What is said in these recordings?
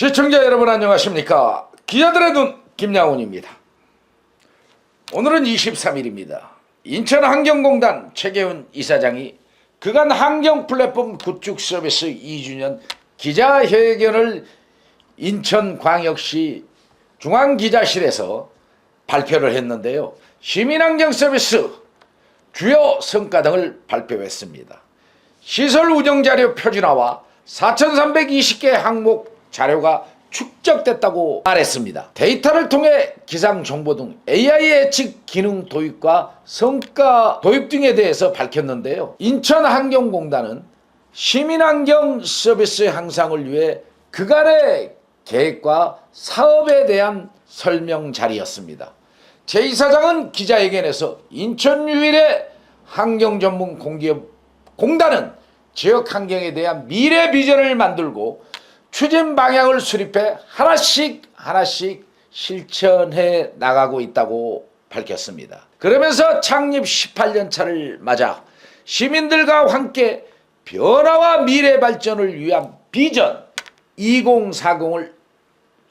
시청자 여러분 안녕하십니까. 기자들의 눈 김양훈입니다. 오늘은 23일입니다. 인천환경공단 최계훈 이사장이 그간 환경플랫폼 구축 서비스 2주년 기자회견을 인천광역시 중앙기자실에서 발표를 했는데요. 시민환경 서비스 주요 성과 등을 발표했습니다. 시설 운영자료 표준화와 4,320개 항목 자료가 축적됐다고 말했습니다. 데이터를 통해 기상정보 등 AI 예측 기능 도입과 성과 도입 등에 대해서 밝혔는데요. 인천환경공단은 시민환경 서비스 향상을 위해 그간의 계획과 사업에 대한 설명 자리였습니다. 제 이사장은 기자회견에서 인천 유일의 환경 전문 공기업 공단은 지역 환경에 대한 미래 비전을 만들고 추진 방향을 수립해 하나씩 실천해 나가고 있다고 밝혔습니다. 그러면서 창립 18년 차를 맞아 시민들과 함께 변화와 미래 발전을 위한 비전 2040을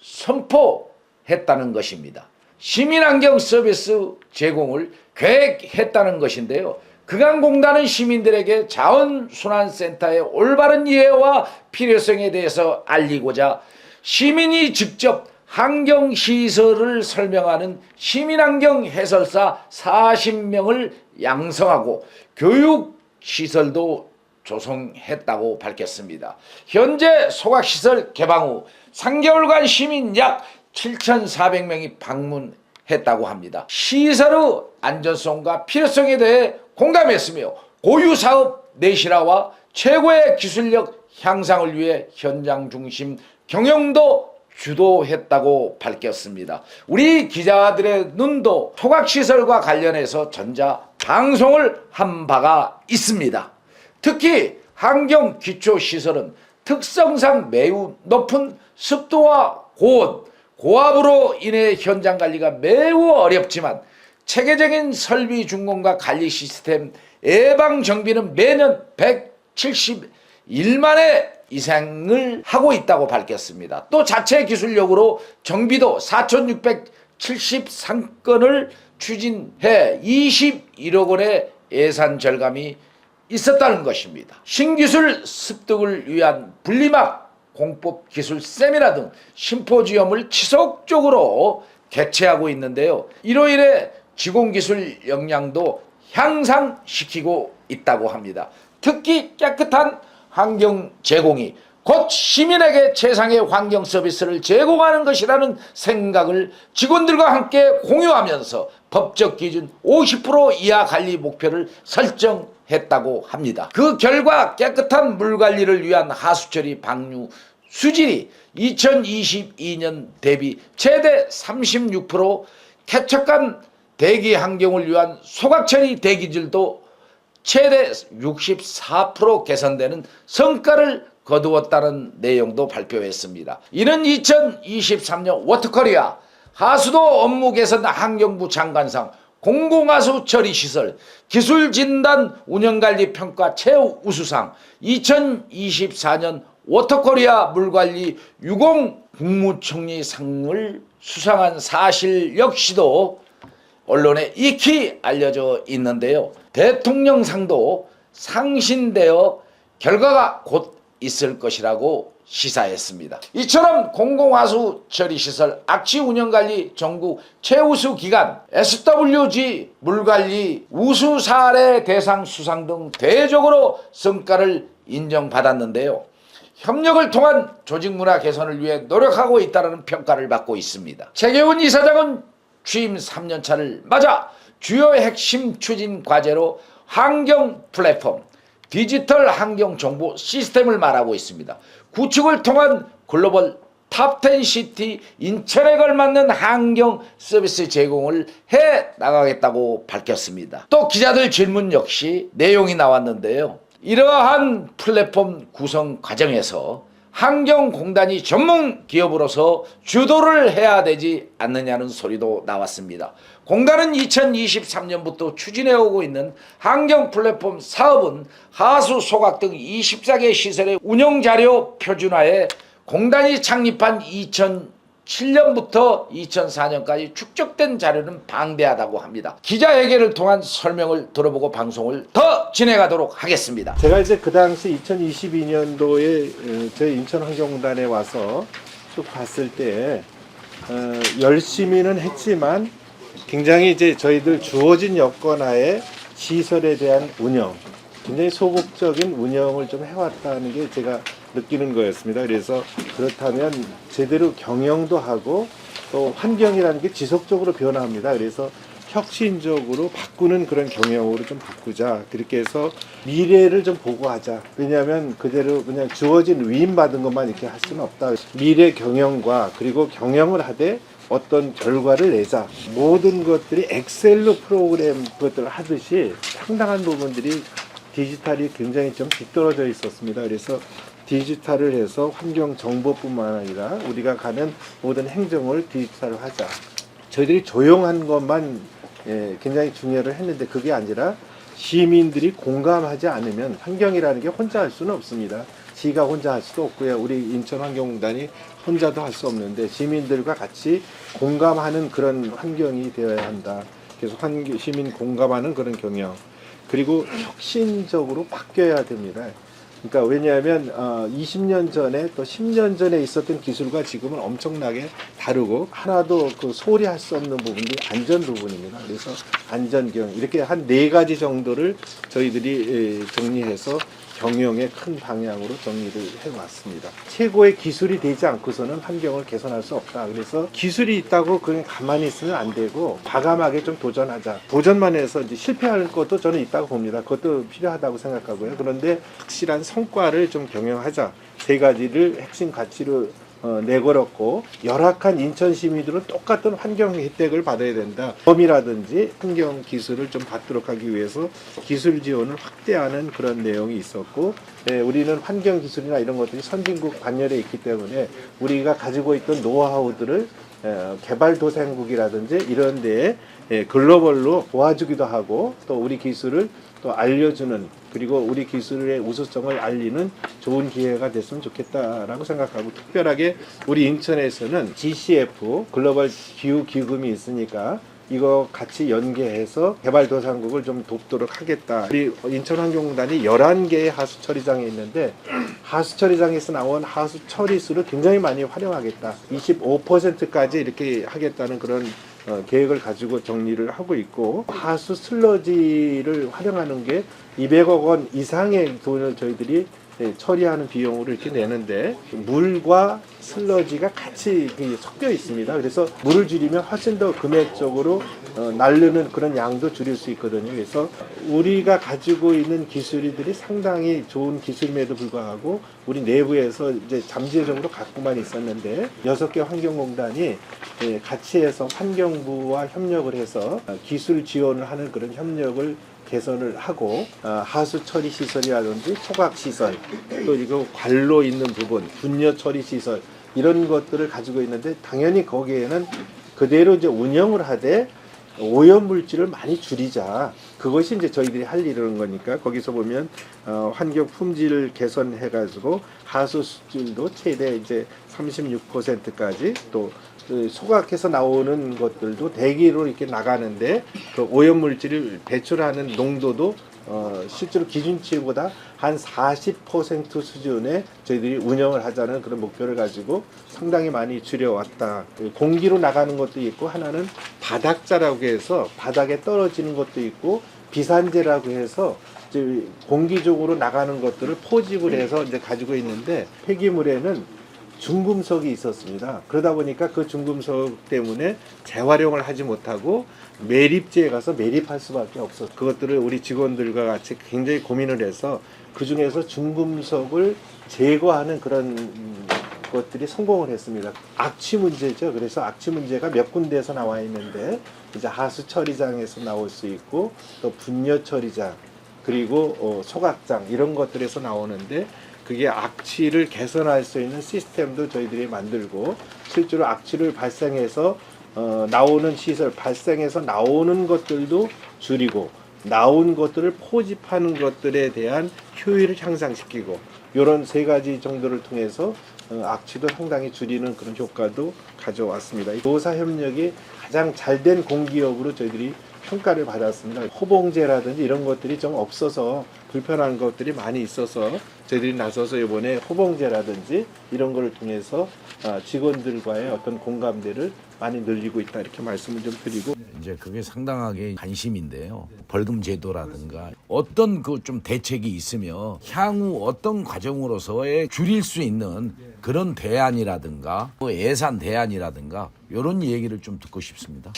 선포했다는 것입니다. 시민환경 서비스 제공을 계획했다는 것인데요. 그간 공단은 시민들에게 자원순환센터의 올바른 이해와 필요성에 대해서 알리고자 시민이 직접 환경시설을 설명하는 시민환경 해설사 40명을 양성하고 교육시설도 조성했다고 밝혔습니다. 현재 소각시설 개방 후 3개월간 시민 약 7,400명이 방문했다고 합니다. 시설의 안전성과 필요성에 대해 공감했으며 고유사업 내실화와 최고의 기술력 향상을 위해 현장 중심 경영도 주도했다고 밝혔습니다. 우리 기자들의 눈도 소각시설과 관련해서 전자 방송을 한 바가 있습니다. 특히 환경 기초시설은 특성상 매우 높은 습도와 고온, 고압으로 인해 현장 관리가 매우 어렵지만 체계적인 설비 준공과 관리 시스템 예방 정비는 매년 171만회 이상을 하고 있다고 밝혔습니다. 또 자체 기술력으로 정비도 4,673건을 추진해 21억 원의 예산 절감이 있었다는 것입니다. 신기술 습득을 위한 분리막 공법 기술 세미나 등 심포지엄을 지속적으로 개최하고 있는데요. 이로 인해 지공기술 역량도 향상시키고 있다고 합니다. 특히 깨끗한 환경 제공이 곧 시민에게 최상의 환경 서비스를 제공하는 것이라는 생각을 직원들과 함께 공유하면서 법적 기준 50% 이하 관리 목표를 설정했다고 합니다. 그 결과 깨끗한 물 관리를 위한 하수처리 방류 수질이 2022년 대비 최대 36%, 쾌적한 대기 환경을 위한 소각처리 대기질도 최대 64% 개선되는 성과를 거두었다는 내용도 발표했습니다. 이는 2023년 워터코리아 하수도 업무 개선 환경부 장관상 공공하수 처리시설 기술진단 운영관리 평가 최우수상 2024년 워터코리아 물관리 유공 국무총리상을 수상한 사실 역시도 언론에 익히 알려져 있는데요. 대통령상도 상신되어 결과가 곧 있을 것이라고 시사했습니다. 이처럼 공공하수 처리시설 악취 운영관리 전국 최우수 기관 SWG 물관리 우수 사례 대상 수상 등 대외적으로 성과를 인정받았는데요. 협력을 통한 조직 문화 개선을 위해 노력하고 있다는 평가를 받고 있습니다. 최계훈 이사장은 취임 3년차를 맞아 주요 핵심 추진 과제로 환경 플랫폼, 디지털 환경 정보 시스템을 말하고 있습니다. 구축을 통한 글로벌 탑10 시티 인천에 걸맞는 환경 서비스 제공을 해 나가겠다고 밝혔습니다. 또 기자들 질문 역시 내용이 나왔는데요. 이러한 플랫폼 구성 과정에서 환경공단이 전문 기업으로서 주도를 해야 되지 않느냐는 소리도 나왔습니다. 공단은 2023년부터 추진해오고 있는 환경 플랫폼 사업은 하수, 소각 등 24개 시설의 운영자료 표준화에 공단이 창립한 2007년부터 2004년까지 축적된 자료는 방대하다고 합니다. 기자회견을 통한 설명을 들어보고 방송을 더 진행하도록 하겠습니다. 제가 이제 그 당시 2022년도에 저희 인천환경공단에 와서 쭉 봤을 때 열심히는 했지만 굉장히 이제 저희들 주어진 여건하에 시설에 대한 운영, 굉장히 소극적인 운영을 좀 해왔다는 게 제가 느끼는 거였습니다. 그래서 그렇다면 제대로 경영도 하고 또 환경이라는 게 지속적으로 변화합니다. 그래서 혁신적으로 바꾸는 그런 경영으로 좀 바꾸자. 그렇게 해서 미래를 좀 보고하자. 왜냐하면 그대로 그냥 주어진 위임받은 것만 이렇게 할 수는 없다. 미래 경영과 그리고 경영을 하되 어떤 결과를 내자. 모든 것들이 엑셀로 프로그램 것들을 하듯이 상당한 부분들이 디지털이 굉장히 좀 뒤떨어져 있었습니다. 그래서 디지털을 해서 환경 정보뿐만 아니라 우리가 가는 모든 행정을 디지털로 하자. 저희들이 조용한 것만 굉장히 중요를 했는데 그게 아니라 시민들이 공감하지 않으면 환경이라는 게 혼자 할 수는 없습니다. 지가 혼자 할 수도 없고요. 우리 인천환경공단이 혼자도 할 수 없는데 시민들과 같이 공감하는 그런 환경이 되어야 한다. 그래서 시민 공감하는 그런 경영. 그리고 혁신적으로 바뀌어야 됩니다. 그러니까 왜냐하면 20년 전에 또 10년 전에 있었던 기술과 지금은 엄청나게 다르고 하나도 그 소홀히 할 수 없는 부분이 안전 부분입니다. 그래서 안전경 이렇게 한 4가지 정도를 저희들이 정리해서 경영의 큰 방향으로 정리를 해왔습니다. 최고의 기술이 되지 않고서는 환경을 개선할 수 없다. 그래서 기술이 있다고 그냥 가만히 있으면 안 되고 과감하게 좀 도전하자. 도전만 해서 이제 실패할 것도 저는 있다고 봅니다. 그것도 필요하다고 생각하고요. 그런데 확실한 성과를 좀 경영하자. 3가지를 핵심 가치로 내걸었고 열악한 인천 시민들은 똑같은 환경 혜택을 받아야 된다. 범이라든지 환경 기술을 좀 받도록 하기 위해서 기술 지원을 확대하는 그런 내용이 있었고 우리는 환경 기술이나 이런 것들이 선진국 반열에 있기 때문에 우리가 가지고 있던 노하우들을 개발도상국이라든지 이런 데에 글로벌로 도와주기도 하고 또 우리 기술을 또 알려주는 그리고 우리 기술의 우수성을 알리는 좋은 기회가 됐으면 좋겠다라고 생각하고 특별하게 우리 인천에서는 GCF 글로벌 기후기금이 있으니까 이거 같이 연계해서 개발도상국을 좀 돕도록 하겠다. 우리 인천환경공단이 11개의 하수처리장이 있는데 하수처리장에서 나온 하수처리수를 굉장히 많이 활용하겠다. 25%까지 이렇게 하겠다는 그런 계획을 가지고 정리를 하고 있고 하수 슬러지를 활용하는 게 200억 원 이상의 돈을 저희들이 처리하는 비용으로 이렇게 내는데 물과 슬러지가 같이 섞여 있습니다. 그래서 물을 줄이면 훨씬 더 금액적으로 날르는 그런 양도 줄일 수 있거든요. 그래서 우리가 가지고 있는 기술들이 상당히 좋은 기술임에도 불구하고 우리 내부에서 이제 잠재적으로 갖고만 있었는데 6개 환경공단이 같이 해서 환경부와 협력을 해서 기술 지원을 하는 그런 협력을 개선을 하고 하수 처리 시설이라든지 소각 시설 또 이거 관로 있는 부분 분뇨 처리 시설 이런 것들을 가지고 있는데 당연히 거기에는 그대로 이제 운영을 하되 오염 물질을 많이 줄이자. 그것이 이제 저희들이 할 일이라는 거니까 거기서 보면 환경 품질 개선해 가지고 하수 수질도 최대 이제 36%까지 또 소각해서 나오는 것들도 대기로 이렇게 나가는데 그 오염 물질을 배출하는 농도도 실제로 기준치보다 한 40% 수준에 저희들이 운영을 하자는 그런 목표를 가지고 상당히 많이 줄여왔다. 공기로 나가는 것도 있고 하나는 바닥자라고 해서 바닥에 떨어지는 것도 있고 비산재라고 해서 이제 공기적으로 나가는 것들을 포집을 해서 이제 가지고 있는데 폐기물에는 중금속이 있었습니다. 그러다 보니까 그 중금속 때문에 재활용을 하지 못하고 매립지에 가서 매립할 수밖에 없었어요. 그것들을 우리 직원들과 같이 굉장히 고민을 해서 그 중에서 중금속을 제거하는 그런 것들이 성공을 했습니다. 악취 문제죠. 그래서 악취 문제가 몇 군데에서 나와 있는데 이제 하수 처리장에서 나올 수 있고 또 분뇨 처리장 그리고 소각장 이런 것들에서 나오는데 그게 악취를 개선할 수 있는 시스템도 저희들이 만들고 실제로 악취를 발생해서 나오는 시설 발생해서 나오는 것들도 줄이고 나온 것들을 포집하는 것들에 대한 효율을 향상시키고 이런 3가지 정도를 통해서 악취도 상당히 줄이는 그런 효과도 가져왔습니다. 도사 협력이 가장 잘된 공기업으로 저희들이 평가를 받았습니다. 호봉제라든지 이런 것들이 좀 없어서 불편한 것들이 많이 있어서 저희들이 나서서 이번에 호봉제라든지 이런 거를 통해서 직원들과의 어떤 공감대를 많이 늘리고 있다 이렇게 말씀을 좀 드리고, 이제 그게 상당하게 관심인데요. 벌금 제도라든가 어떤 그 좀 대책이 있으며 향후 어떤 과정으로서의 줄일 수 있는 그런 대안이라든가 또 예산 대안이라든가 이런 얘기를 좀 듣고 싶습니다.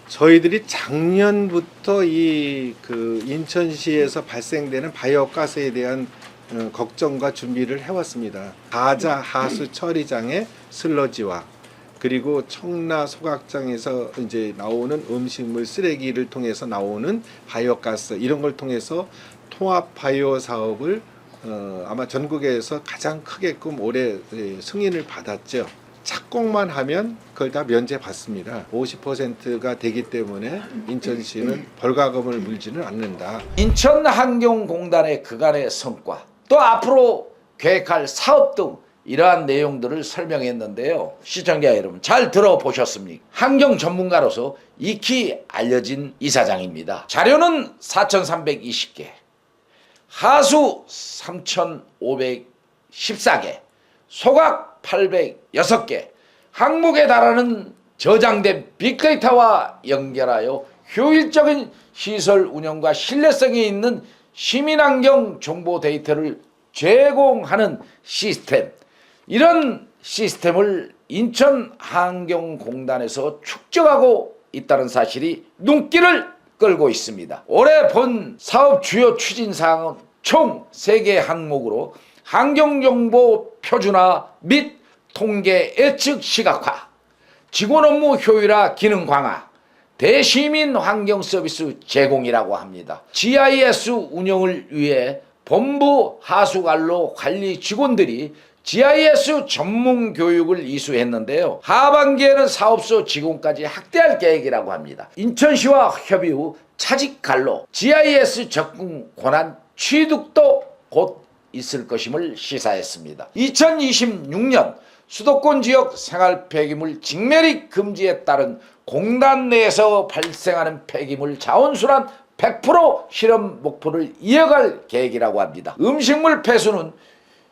저희들이 작년부터 이 그 인천시에서 발생되는 바이오가스에 대한 걱정과 준비를 해왔습니다. 가자 하수 처리장의 슬러지와 그리고 청라 소각장에서 이제 나오는 음식물 쓰레기를 통해서 나오는 바이오가스 이런 걸 통해서 통합 바이오 사업을 아마 전국에서 가장 크게끔 올해 승인을 받았죠. 착공만 하면 그걸 다 면제 받습니다. 50%가 되기 때문에 인천시는 벌가금을 물지는 않는다. 인천환경공단의 그간의 성과 또 앞으로 계획할 사업 등 이러한 내용들을 설명했는데요. 시청자 여러분 잘 들어보셨습니까? 환경 전문가로서 익히 알려진 이사장입니다. 자료는 4,320개, 하수 3,514개, 소각 806개, 항목에 달하는 저장된 빅데이터와 연결하여 효율적인 시설 운영과 신뢰성이 있는 시민환경 정보 데이터를 제공하는 시스템, 이런 시스템을 인천환경공단에서 축적하고 있다는 사실이 눈길을 끌고 있습니다. 올해 본 사업 주요 추진사항은 총 3개 항목으로 환경정보 표준화 및 통계 예측 시각화, 직원 업무 효율화 기능 강화, 대시민 환경 서비스 제공이라고 합니다. GIS 운영을 위해 본부 하수관로 관리 직원들이 GIS 전문 교육을 이수했는데요. 하반기에는 사업소 직원까지 확대할 계획이라고 합니다. 인천시와 협의 후 차직관로 GIS 접근 권한 취득도 곧 있을 것임을 시사했습니다. 2026년 수도권 지역 생활 폐기물 직매립 금지에 따른 공단 내에서 발생하는 폐기물 자원순환 100% 실현 목표를 이어갈 계획이라고 합니다. 음식물 폐수는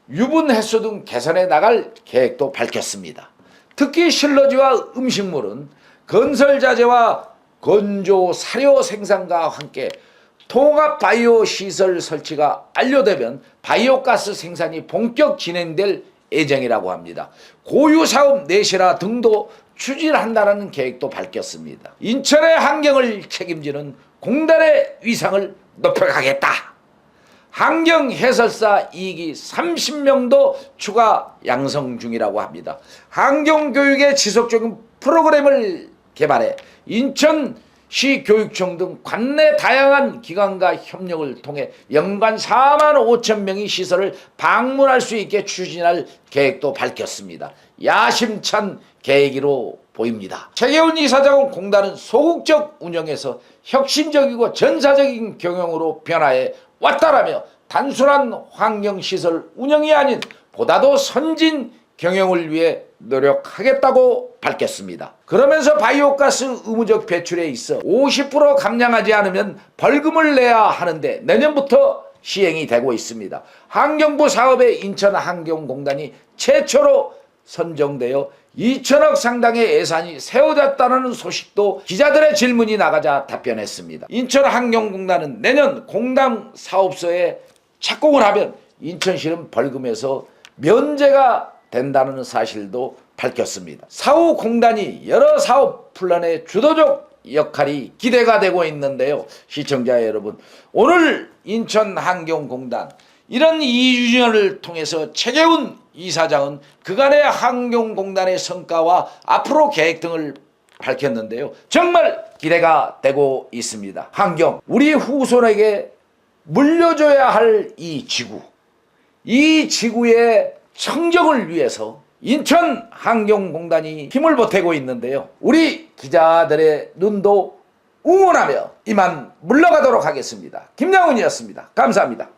유분 해소 등 개선해 나갈 계획도 밝혔습니다. 특히 실러지와 음식물은 건설 자재와 건조 사료 생산과 함께 통합 바이오 시설 설치가 완료되면 바이오가스 생산이 본격 진행될 예정이라고 합니다. 고유 사업 내실화 등도 추진한다는 계획도 밝혔습니다. 인천의 환경을 책임지는 공단의 위상을 높여가겠다. 환경 해설사 이익이 30명도 추가 양성 중이라고 합니다. 환경교육의 지속적인 프로그램을 개발해 인천시 교육청 등 관내 다양한 기관과 협력을 통해 연간 4만 5천 명의 시설을 방문할 수 있게 추진할 계획도 밝혔습니다. 야심찬 계획으로 보입니다. 최계훈 이사장은 공단은 소극적 운영에서 혁신적이고 전사적인 경영으로 변화해 왔다라며 단순한 환경시설 운영이 아닌 보다도 선진 경영을 위해 노력하겠다고 밝혔습니다. 그러면서 바이오가스 의무적 배출에 있어 50% 감량하지 않으면 벌금을 내야 하는데 내년부터 시행이 되고 있습니다. 환경부 사업에 인천환경공단이 최초로 선정되어 2천억 상당의 예산이 세워졌다는 소식도 기자들의 질문이 나가자 답변했습니다. 인천환경공단은 내년 공단 사업소에 착공을 하면 인천시는 벌금에서 면제가 된다는 사실도 밝혔습니다. 사후 공단이 여러 사업 플랜의 주도적 역할이 기대가 되고 있는데요. 시청자 여러분, 오늘 인천환경공단 이런 2주년을 통해서 최계훈 이사장은 그간의 환경공단의 성과와 앞으로 계획 등을 밝혔는데요. 정말 기대가 되고 있습니다. 환경, 우리 후손에게 물려줘야 할 이 지구, 이 지구의 청정을 위해서 인천환경공단이 힘을 보태고 있는데요. 우리 기자들의 눈도 응원하며 이만 물러가도록 하겠습니다. 김양훈이었습니다. 감사합니다.